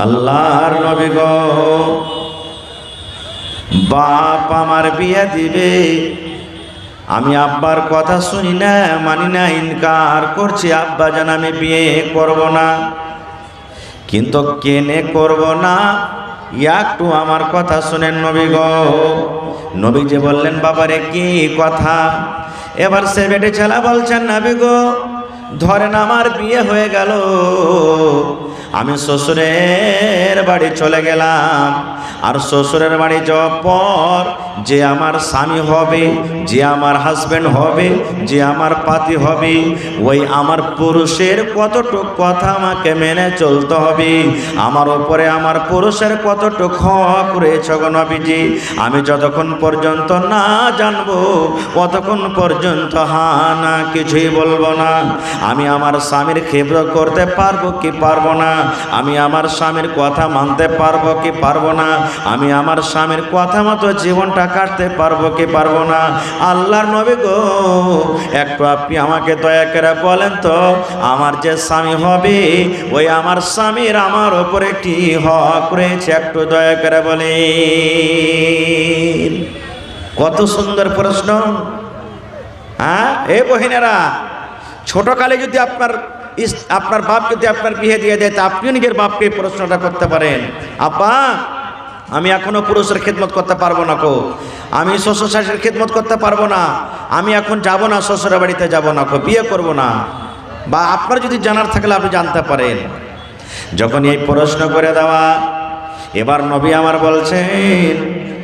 আল্লাহর নবী গো, বাপ আমার বিয়ে দিবে, আমি আব্বার কথা শুনি না, মানি না, ইনকার করছি, আব্বা জান আমি বিয়ে করব না। কিন্তু কেনে করব না একটু আমার কথা শুনেন নবী গো। নবী যে বললেন বাবারে কি কথা? এবার সে বেটে ছেলে বলছেন নবী গো, ধরেন আমার বিয়ে হয়ে গেল, আমি শ্বশুরের বাড়ি চলে গেলাম, আর শ্বশুরের বাড়ি যাওয়ার পর যে আমার স্বামী হবে, যে আমার হাজবেন্ড হবে, যে আমার পাতি হবে, ওই আমার পুরুষের কতটুক কথা আমাকে মেনে চলতে হবে। আমার ওপরে আমার পুরুষের কতটুক হক রয়েছে গো নবীজি, আমি যতক্ষণ পর্যন্ত না জানবো ততক্ষণ পর্যন্ত না কিছুই বলবো না। আমি আমার স্বামীর খেদমত করতে পারবো কি পারবো না, আমি আমার স্বামীর কথা মানতে পারবো কি পারবো না, আমি আমার স্বামীর কথা মতো জীবনটা কাটতে পারবো কি পারবো না। আল্লাহর নবী গো, একটু আপনি আমাকে দয়া করে বলেন তো, আমার যে স্বামী হবে ওই আমার স্বামীর আমার ওপরে কি হক রয়েছে, একটু দয়া করে বলেন। কত সুন্দর প্রশ্ন। হ্যাঁ, এই বহিনেরা, ছোটকালে যদি আপনার বাপ যদি আপনার বিয়ে দিয়ে দেয়, তা আপনিও নিজের বাপকে প্রশ্নটা করতে পারেন, আব্বা আমি এখনো পুরুষের খেদমত করতে পারবো না কো, আমি শ্বশুর শাশুড়ির খেদমত করতে পারবো না, আমি এখন যাব না, শ্বশুরের বাড়িতে যাব না কো, বিয়ে করব না। বা আপনার যদি জানার থাকলে আপনি জানতে পারেন। যখন এই প্রশ্ন করে দেওয়া, এবার নবী আমার বলছেন,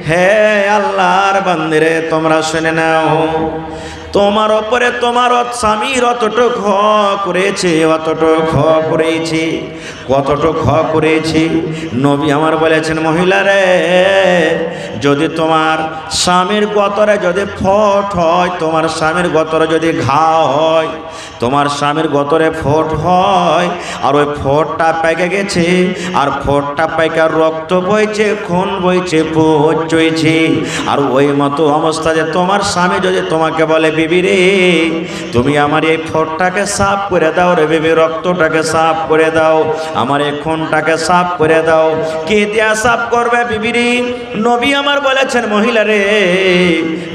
হে আল্লাহর বান্দারে তোমরা শুনে নাও, তোমার ওপরে তোমার স্বামীর অতটুক হক করেছে, অতটুক হক করেছি, কতটুক হক করেছি। নবী আমার বলেছেন, মহিলা রে, যদি তোমার স্বামীর গতরে যদি ফোট হয়, তোমার স্বামীর গতরে যদি ঘা হয়, তোমার স্বামীর গতরে ফোট হয়, আর ওই ফোটটা পেকে গেছে, আর ফোটটা পেকে রক্ত বইছে, খুন বইছে, পোজ চইছে, আর ওই মতো অবস্থা যে তোমার স্বামী যদি তোমাকে বলে, বিবি রে তুমি আমার এই ফোটটাকে সাফ করে দাও রে বিবি, রক্তটাকে সাফ করে দাও, আমার এই খুনটাকে সাফ করে দাও, কে দিয়া সাফ করবে বিবি রে? নবী আমার বলেছেন, মহিলা রে,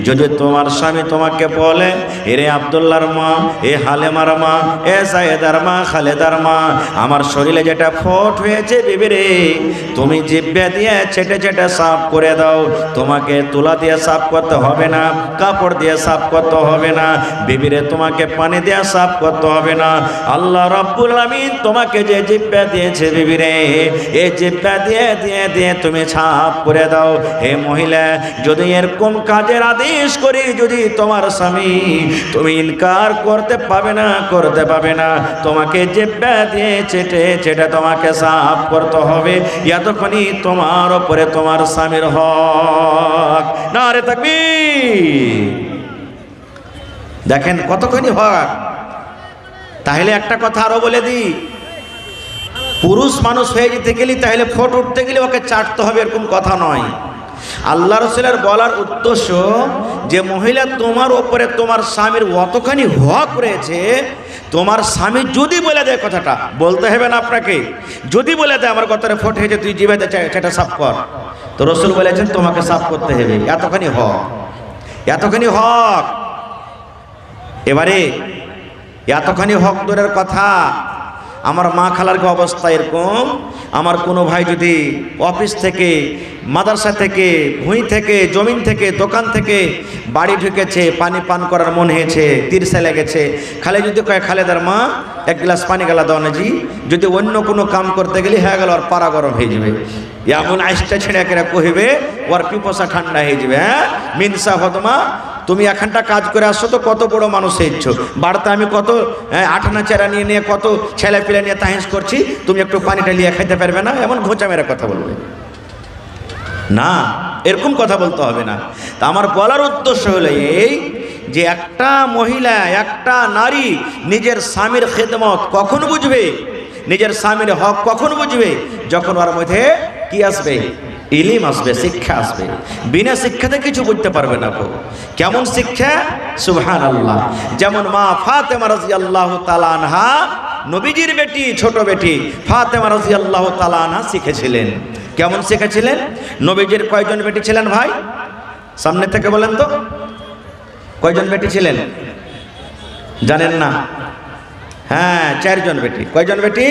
যদি তোমার স্বামী তোমাকে বলে, এরে আব্দুল্লাহর মা, এ হালেমার মা, এ সাইয়েদার মা, খালেদার মা, আমার শরীরে যেটা ফোট হয়েছে বিবি রে, তুমি জিভ্বা দিয়ে ছেটে ছেটে সাফ করে দাও, তোমাকে তুলা দিয়ে সাফ করতে হবে না, কাপড় দিয়ে সাফ করতে হবে না, বিবিরে তোমাকে পানি দিয়ে সাফ করতে হবে না। আল্লাহ রাব্বুল আলামিন তোমাকে যে জিভ্বা দিয়েছে বিবিরে, এই জিভ্বা দিয়ে দিয়ে দিয়ে তুমি সাফ করে দাও। হে মহিলা, যদি এরকম কাজের আদেশ করি, যদি তোমার স্বামী তুমি ইনকার করতে পাবে না, করতে পাবে না, তোমাকে জিভ্বা দিয়ে চেটে চেটে তোমাকে সাফ করতে হবে, এতক্ষণই তোমার উপরে তোমার স্বামীর হক। নারে তাকবীর। দেখেন কতখানি হক। তাহলে একটা কথা আরো বলে দিই, পুরুষ মানুষ হয়ে যেতে গেলে, তাহলে ফোট উঠতে গেলে ওকে চাটতে হবে এরকম কথা নয়। আল্লাহ রাসূলের বলার উদ্দেশ্য যে মহিলা, তোমার ওপরে তোমার স্বামীর অতখানি হক রয়েছে, তোমার স্বামী যদি বলে দেয়, কথাটা বলতে হবে না আপনাকে, যদি বলে দেয় আমার গতরে ফোট হয়েছে, তুই জিভে সেটা সাফ কর, তো রাসূল বলেছেন তোমাকে সাফ করতে হবে, এতখানি হক, এতখানি হক। এবারে এতখানি হক দূরের কথা, আমার মা খালার কি অবস্থা এরকম, আমার কোনো ভাই যদি অফিস থেকে, মাদ্রাসা থেকে, ভুঁই থেকে, জমিন থেকে, দোকান থেকে বাড়ি ঢুকেছে, পানি পান করার মন হয়েছে, তিরসে লেগেছে, খালে যদি কয়, খালেদার মা এক গ্লাস পানি গেলা দাও না জি, যদি অন্য কোনো কাম করতে গেলে হয়ে গেল, আর পাড়া গরম হয়ে যাবে, এমন আইসটা ছেড়ে একেরা কহিবে, ওর পিপসা ঠান্ডা হয়ে যাবে। হ্যাঁ, মিনসা হতমা, তুমি এখানটা কাজ করে আসছো তো কত বড় মানুষ হয়েছ, বাড়িতে আমি কত আঠানা চেরা নিয়ে নিয়ে কত ছেলে পেলে নিয়ে তাহিস করছি, তুমি একটু পানিটা নিয়ে খাইতে পারবে না, এমন ঘোঁচা মেরে কথা বলবে না, এরকম কথা বলতে হবে না। তা আমার বলার উদ্দেশ্য হলো এই, যে একটা মহিলা, একটা নারী নিজের স্বামীর খেদমত কখন বুঝবে, নিজের স্বামীর হক কখন বুঝবে, যখন ওর মধ্যে কি আসবে, ইলিম আসবে, শিক্ষা আসবে। বিনা শিক্ষাতে কিছু বুঝতে পারবে না। কেমন শিক্ষা? সুবহানাল্লাহ। যেমন মা ফাতেমা রাদিয়াল্লাহু তাআলা আনহা নবীজির বেটি, ছোট বেটি ফাতেমা রাদিয়াল্লাহু তাআলা আনহা শিখেছিলেন। কেমন শিখেছিলেন? নবীজির কয়জন বেটি ছিলেন ভাই? সামনে থেকে বলেন তো, কয়জন বেটি ছিলেন? জানেন না? হ্যাঁ, 4 জন বেটি। কয়জন বেটি?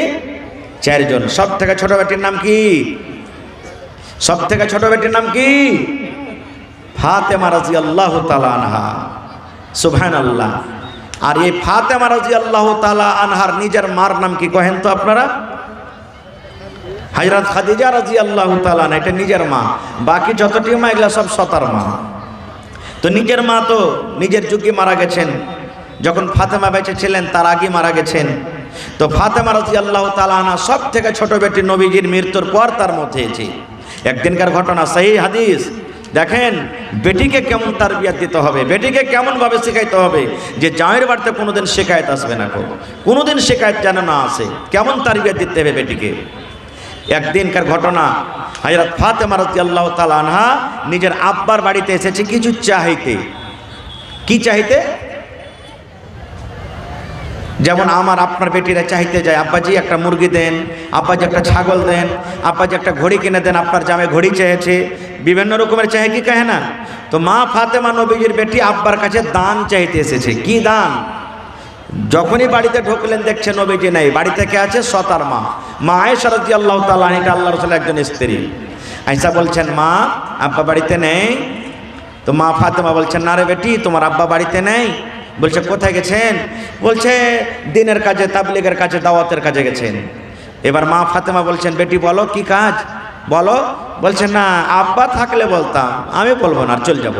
4 জন। সব থেকে ছোট বেটির নাম কি? সব থেকে ছোট বেটির নাম কি? ফাতেমা রাদিয়াল্লাহু তাআলা আনহা। সুবহানাল্লাহ। আর এই ফাতেমা রাদিয়াল্লাহু তাআলা আনহার নিজের মার নাম কি কহেন তো আপনারা? হযরত খাদিজা রাদিয়াল্লাহু তাআলা আনহা, এটা নিজের মা। বাকি যতটি মা এগুলা সব সতার মা। তো নিজের মা তো নিজের যুগে মারা গেছেন, যখন ফাতেমা বেঁচে ছিলেন তার আগে মারা গেছেন। তো ফাতেমা রাদিয়াল্লাহু তাআলা আনহা সব থেকে ছোট বেটি নবীজির মৃত্যুর পর তার মধ্যে এসেছে। একদিনকার ঘটনা, সহিহ হাদিস। দেখেন বেটিকে কেমন তারবিয়াত দিতে হবে, বেটিকে কেমন ভাবে শেখাইতে হবে যে জামাইয়ের বাড়িতে কোনোদিন শিকায়ত আসবে না, কোনোদিন শিকায়ত যেন না আসে। কেমন তারবিয়াত দিতে হবে বেটিকে। একদিনকার ঘটনা, হযরত ফাতেমা রাদিয়াল্লাহু তাআলা আনহা নিজের আব্বার বাড়িতে এসেছে কিছু চাইতে। কি চাইতে? যেমন আমার আপনার বেটিরা চাইতে যায়, আব্বাজি একটা মুরগি দেন, আব্বাজি একটা ছাগল দেন, আব্বাজি একটা ঘড়ি কিনে দেন, আপনার জামাই ঘড়ি চেয়েছে, বিভিন্ন রকমের চাহে কি কহে না। তো মা ফাতেমা নবীজির বেটি আব্বার কাছে দান চাইতে এসেছে। কি দান? যখনই বাড়িতে ঢুকলেন দেখছে নবীজি নাই, বাড়িতে কে আছে? সতার মা, মা আয়েশা রাদিয়াল্লাহু তাআলা আনহা, আল্লাহ রাসূলের একজন স্ত্রী। আয়েশা বলছেন, মা আব্বা বাড়িতে নেই। তো মা ফাতেমা বলছেন, না রে বেটি, তোমার আব্বা বাড়িতে নেই। বলছে, কোথায় গেছেন? বলছে, দিনের কাজে, তাবলীগের কাজে, দাওয়াতের কাজে গেছেন। এবার মা ফাতেমা বলছেন, বেটি বলো কি কাজ, বলো। বলছেন, না আব্বা থাকলে বলতাম, আমি বলবো না, চলে যাব।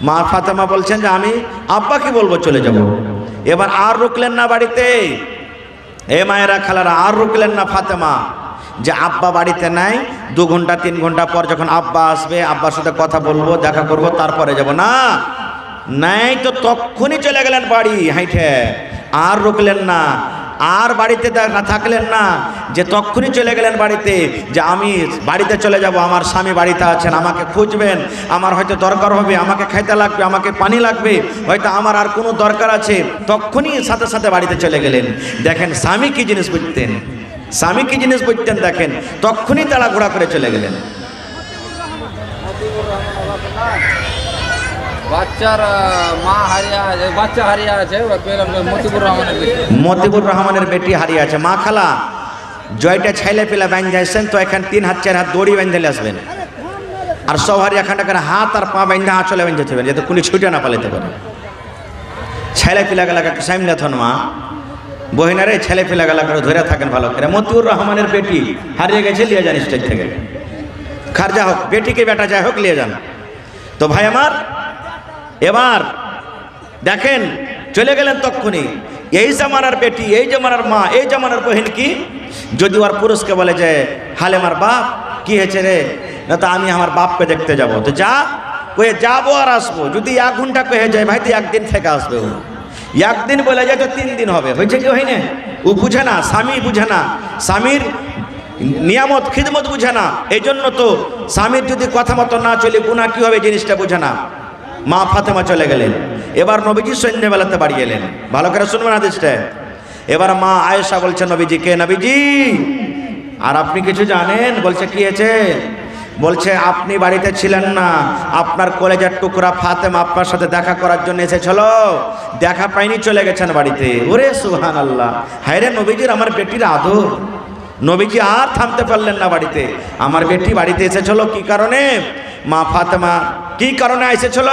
মা ফাতেমা বলছেন যে আমি আব্বা কি বলবো, চলে যাব। এবার আর রুকলেন না বাড়িতে। এ মায়েরা খালারা, আর রুকলেন না ফাতেমা যে আব্বা বাড়িতে নাই, 2 ঘন্টা 3 ঘন্টা পর যখন আব্বা আসবে, আব্বার সাথে কথা বলবো, দেখা করব, তারপরে যাব। না, নাই তো তখনই চলে গেলেন বাড়ি হাইটে। আর রুকলেন না, আর বাড়িতে থাকলেন না, যে তখনই চলে গেলেন বাড়িতে যে আমি বাড়িতে চলে যাব, আমার স্বামী বাড়িতে আছেন, আমাকে খুঁজবেন, আমার হয়তো দরকার হবে, আমাকে খাইতে লাগবে, আমাকে পানি লাগবে, হয়তো আমার আর কোনো দরকার আছে। তখনই সাথে সাথে বাড়িতে চলে গেলেন। দেখেন স্বামী কি জিনিস বুঝতেন, স্বামী কি জিনিস বুঝতেন, দেখেন তখনই তাড়াঘোড়া করে চলে গেলেন। বাচ্চার মা হারিয়ে আছে, বাচ্চা হারিয়ে আছে, মতিবুর রহমানের বেটি হারিয়ে আছে। মা খালা জয়টা ছাইলে পেলা বাইন যাইছেন, তো এখান 3 হাত 4 হাত দড়ি বাইন্ধে আসবেন, আর সব হারিয়ে এখানটা করে হাত আর পা বাইন্ধে আঁচলে বাইন্ধে থাকবেন, যাতে কোনো ছুটে না পালাইতে পারে। ছেলে পিলা গেলা একটা সাইমলা থন মা বহিনারে, ছেলে পিলা গেলা করে ধরে থাকেন ভালো করে। মতিউর রহমানের বেটি হারিয়ে গেছে, লিয়ে যান স্টেজ থেকে, খারজা হোক, বেটিকে বেটা যাই হোক, লিয়ে যান। তো ভাই আমার, এবার দেখেন চলে গেলেন তখনই। এই জামানার বেটি, এই জামানার মা, এই জামানার বহিন কি, যদি ওর পুরুষকে বলে যে হালেমার বাপ কি হয়েছে রে, না তো আমি আমার বাপকে দেখতে যাব, তো যা কয়ে যাবো আর আসবো। যদি 1 ঘন্টা কয়ে যায়, ভাই তো 1 দিন থেকে আসবে। ও 1 দিন বলে যায় তো 3 দিন হবে, হয়েছে কি হয় না? ও বুঝে না, স্বামী বুঝে না, স্বামীর নিয়ামত খিদমত বুঝে না। এই জন্য তো স্বামীর যদি কথা মতো না চলে গুনাহ কি হবে জিনিসটা বুঝে না। মা ফাতেমা চলে গেলেন। এবার নবীজি সন্ধ্যেবেলাতে বাড়ি এলেন, ভালো করে শুনবেন হাদিসটা। এবার মা আয়েশা বলছেন নবীজিকে, নবীজি আর আপনি কিছু জানেন? বলছে, কি হয়েছে? বলছে, আপনি বাড়িতে ছিলেন না, আপনার কলেজের টুকরা ফাতেমা আপনার সাথে দেখা করার জন্য এসেছিল, দেখা পাইনি, চলে গেছেন বাড়িতে। ওরে সুবহানাল্লাহ, হায় রে নবীজির আমার বেটির আদর। নবীজি আর থামতে পারলেন না বাড়িতে। আমার বেটি বাড়িতে এসেছিল কি কারণে? মা ফাতেমা কি কারণে এসেছিল?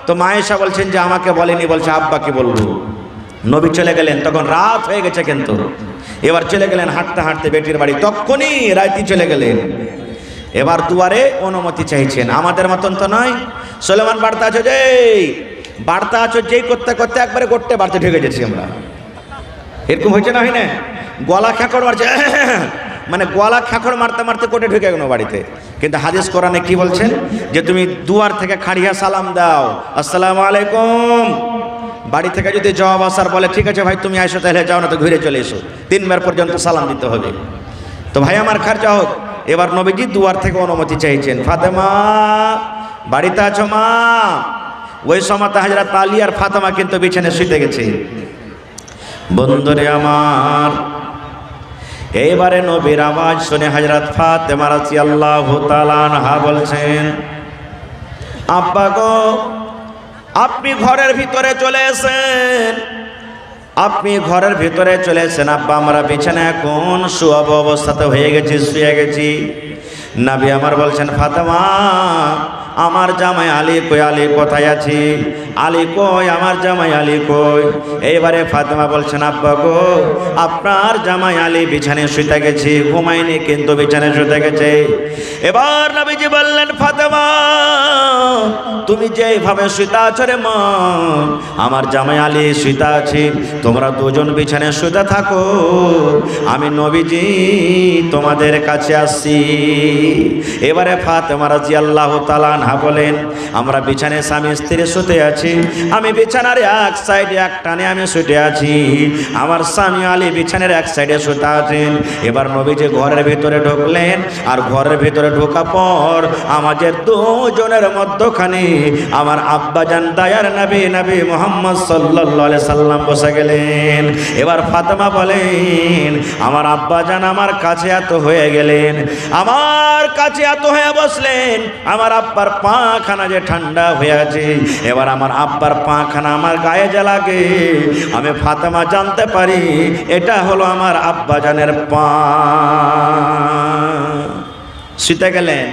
তো মা আয়েশা বলছেন যে আমাকে বলেনি, বলছে আব্বা কি বলবো। নবী চলে গেলেন, তখন রাত হয়ে গেছে কিন্তু। এবার চলে গেলেন হাঁটতে হাঁটতে বেটির বাড়ি, তখনই রাইতি চলে গেলেন। এবার দুয়ারে অনুমতি চাইছেন, আমাদের মতন তো নয়। সুলেমান বার্তা আছো যে, বার্তা আছো যেই করতে করতে একবারে করতে বাড়তে ঢেকে গেছি আমরা। এরকম হয়েছে না, হয় না? গলা খ্যাঁকড় মারছে, মানে গলা খ্যাঁকড় মারতে মারতে কোটে ঢুকে গেল বাড়িতে। কিন্তু হাদিস কোরআনে কি বলছেন? যে তুমি দুয়ার থেকে খাড়িয়া সালাম দাও, আসসালামু আলাইকুম। বাড়ি থেকে যদি জবাব আসার বলে, ঠিক আছে ভাই তুমি আইসো, তাহলে যাও, না তো ঘুরে চলে এসো। 3 বার পর্যন্ত সালাম দিতে হবে। তো ভাই আমার খারজা হোক। এবার নবীজি দুয়ার থেকে অনুমতি চাইছেন, ফাতেমা বাড়িতে আছো মা? ওই সময় হযরত আলী আর ফাতেমা কিন্তু বিছানায় শুতে গেছে। বন্ধুরে আমার, এইবারে নবীর আওয়াজ শুনে হযরত ফাতেমা রাদিয়াল্লাহু তাআলা আনহা বলছেন, আব্বা গো, আপনি ঘরের ভিতরে চলে এসেন, আপনি ঘরের ভিতরে চলে এসেন আব্বা, আমরা বিছানায় এখন শুয়াব অবস্থাতে হয়ে গেছি, শুয়ে গেছি। নবী আমার বলছেন, ফাতেমা আমার জামাই আলী কই, আলী কোথায় আছি, আলী কই, আমার জামাই আলী কই। এইবারে ফাতেমা বলছেন, আব্বা গো, আপনার জামাই আলী বিছানায় শুতে গেছি, ঘুমায়নি কিন্তু বিছানায় শুতে গেছে। এবার নবীজি বললেন, ফাতেমা তুমি যেভাবে শুতে আছো রে মা, আমার জামাই আলী শুতে আছে, তোমরা দুজন বিছানায় শুতে থাকো, আমি নবীজি তোমাদের কাছে আসছি। এবারে ফাতেমা রাদিয়াল্লাহু তাআলা আনহা বলেন, আমরা বিছানায় স্বামী স্ত্রী শুতে আছি, আমি বিছানার এক সাইডে এক টানে আমি শুতে আছি, আমার স্বামী আলী বিছানার এক সাইডে শুতে আছেন। এবার নবীজি ঘরের ভিতরে ঢুকলেন, আর ঘরের ভিতরে ঢোকা পর আমাদের দুজনের মধ্যখানে আমার আব্বাজান দয়ার নবী নবী মুহাম্মদ সাল্লাল্লাহু আলাইহি সাল্লাম বসে গেলেন। এবার ফাতেমা বলেন, আমার আব্বাজান আমার কাছে এত হয়ে গেলেন, আমার কাছে এত হয়ে বসলেন, আমার আব্বার পাখানা যে ঠান্ডা হয়ে আছে, এবার আমার আব্বার পাখানা আমার গায়ে যে লাগে, আমি ফাতেমা জানতে পারি এটা হলো আমার আব্বাজানের পা। শুতে গেলেন,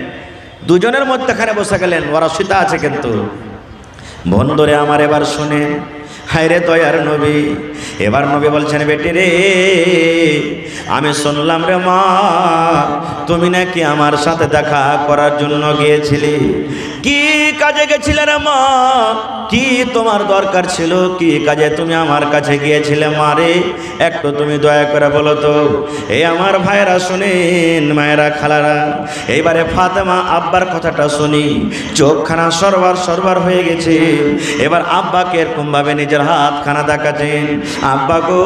দুজনের মধ্যখানে বসে গেলেন, ওরা শুতে আছে কিন্তু। বন্ধুরে আমার এবার শুনে, হায় রে দয়ার নবী, এবার নবী বলছেন, বেটি রে আমি শুনলাম রে মা, তুমি নাকি আমার সাথে দেখা করার জন্য গিয়েছিলি, কি কাজে গেছিলে রে মা, কি তোমার দরকার ছিল, কি কাজে তুমি আমার কাছে গিয়েছিলে মা রে, একটু তুমি দয়া করে বলো তো। এই আমার ভাইরা শুনেন, মায়েরা খালারা, এইবারে ফাতেমা আব্বার কথাটা শুনি চোখখানা সরবার সরবার হয়ে গেছে। এবার আব্বাকে এরকম ভাবে নিজের হাতখানা দেখাচ্ছেন, আব্বা গো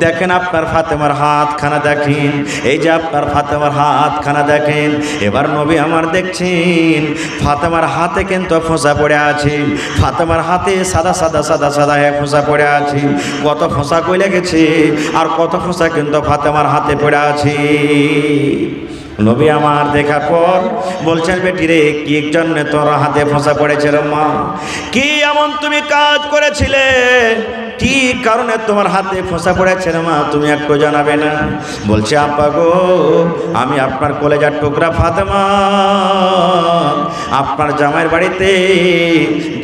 দেখেন আপনার ফাতেমার হাতখানা দেখেন, এই যে আপনার ফাতেমার হাতখানা দেখেন। এবার নবী আমার দেখছেন ফাতেমার হাতে কিন্তু ফোঁসা পড়ে আছে, ফাতেমার হাতে সাদা সাদা সাদা সাদা ফোঁসা পড়ে আছে, কত ফোঁসা কইলে গেছে আর কত ফোঁসা কিন্তু ফাতেমার হাতে পড়ে আছে। নবী আমার দেখার পর বলছেন, বেটি রে কি জন্য তোর হাতে ফোঁসা পড়েছে রে মা, কি এমন তুমি কাজ করেছিলে, কি কারণে তোমার হাতে ফোঁসা পড়েছে রে মা, তুমি একটু জানাবে না? বলছে, আব্বা গো আমি আপনার কলেজার টুকরা ফাতেমা, আপনার জামাইয়ের বাড়িতে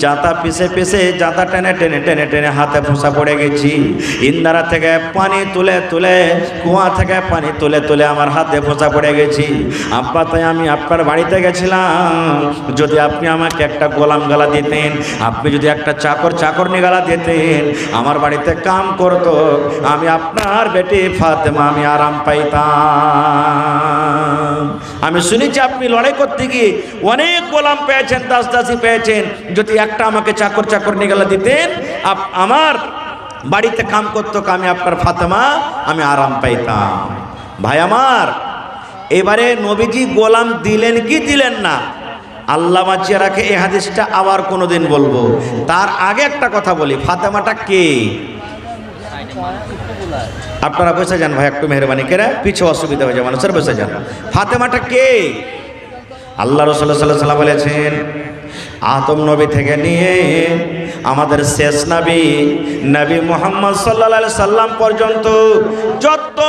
জাতা পিষে পিষে জাতা টেনে টেনে টেনে টেনে হাতে ফোঁসা পড়ে গেছি, ইন্দারা থেকে পানি তুলে তুলে, কুয়া থেকে পানি তুলে তুলে আমার হাতে ফোঁসা পড়ে গেছি। আব্বা তাই আমি আপনার বাড়িতে গেছিলাম, যদি আপনি আমাকে একটা গোলাম গালা দিতেন, আপনি যদি একটা চাকরনি গালা দিতেন, আমার বাড়িতে কাম করতো, আমি আপনার বেটি ফাতেমা আমি আরাম পাইতাম। আমি শুনেছি আপনি লড়াই করতে গিয়ে অনেক গোলাম পেয়েছেন, দাস দাসী পেয়েছেন, যদি একটা আমাকে চাকরনি গালা দিতেন, আমার বাড়িতে কাম করতো, আমি আপনার ফাতেমা আমি আরাম পাইতাম। ভাই আমার, এবারে নবীজি গোলাম দিলেন কি দিলেন না, আল্লাহ বাঁচিয়ে রাখে, এই হাদিসটা আবার কোনোদিন বলবো। তার আগে একটা কথা বলি, ফাতেমাটা কে? আপনারা বসে যান ভাই, একটু মেহরবানি করে, পিছু অসুবিধা হয়ে যায় মানুষের, বসে যান। ফাতেমাটা কে? আল্লাহ রাসূলুল্লাহ সাল্লাল্লাহু আলাইহি ওয়াসাল্লাম বলেছেন, আদম নবী থেকে নিয়ে আমাদের শেষ নবী নবী মুহাম্মদ সাল্লাল্লাহু আলাইহি সাল্লাম পর্যন্ত যত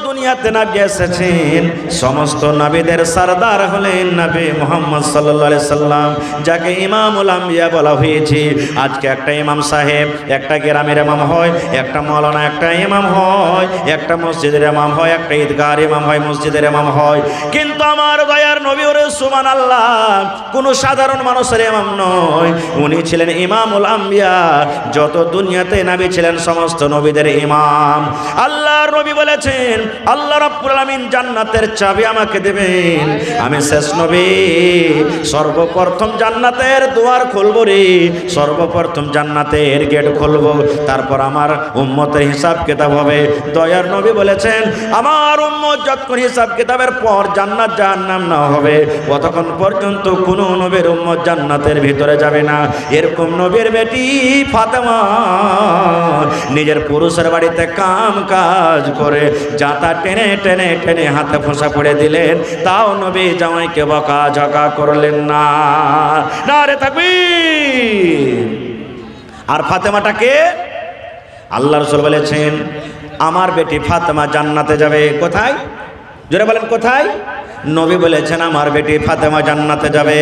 দুনিয়াতে নবী এসেছেন, সমস্ত নবীদের সরদার হলেন নবী মুহাম্মদ সাল্লাল্লাহু আলাইহি সাল্লাম, যাকে ইমামুল আম্বিয়া বলা হয়েছে। আজকে একটা ইমাম সাহেব একটা গ্রামের ইমাম হয়, একটা মাওলানা একটা ইমাম হয়, একটা মসজিদের ইমাম হয়, একটা ঈদগাহর ইমাম হয়, মসজিদের ইমাম হয়, কিন্তু আমার দয়ার নবী ওরে সুবহানাল্লাহ কোনো সাধারণ মানুষের ইমাম নয়, উনি ছিলেন ইমামুল আম্বিয়া। যত দুনিয়াতে নবী ছিলেন সমস্ত নবীদের ইমাম। আল্লাহর নবী বলেছেন, আল্লাহ রাব্বুল আলামিন জান্নাতের চাবি আমাকে দেবেন, আমি শেষ নবী, সর্বপ্রথম জান্নাতের দুয়ার খুলব রে, সর্বপ্রথম জান্নাতের গেট খুলব, তারপর আমার উম্মতের হিসাব কিতাব হবে। দয়ার নবী বলেছেন, আমার উম্মত যতক্ষণ হিসাব কিতাবের পর জান্নাত জাহান্নাম না হবে, ততক্ষণ পর্যন্ত কোনো নবীর উম্মত জান্নাতের ভিতরে যাবে না। এরকম নবীর বেটি ফাতেমা নিজের পুরুষের বাড়িতে কাম কাজ করে জাতা টেনে টেনে টেনে হাতে ফোঁসা করে দিলেন, তাও নবী জামাইকে বকা ঝকা করলেন না। নারে তাকবীর। আর ফাতেমাটাকে আল্লাহ রাসূল বলেছেন আমার বেটি ফাতেমা জান্নাতে যাবে। কোথায়? জোরে বলেন কোথায়? নবী বলেছেন আমার বেটি ফাতেমা জান্নাতে যাবে।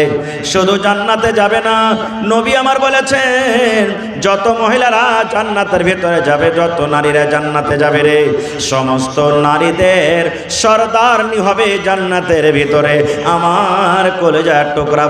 শুধু জান্নাতে যাবে না, নবী আমার বলেছেন যত মহিলারা জান্নাতের ভিতরে যাবে, যত নারীরা জান্নাতে যাবে রে, সমস্ত নারীদের সরদারনি হবে জান্নাতের ভিতরে আমার কলেজার টুকরা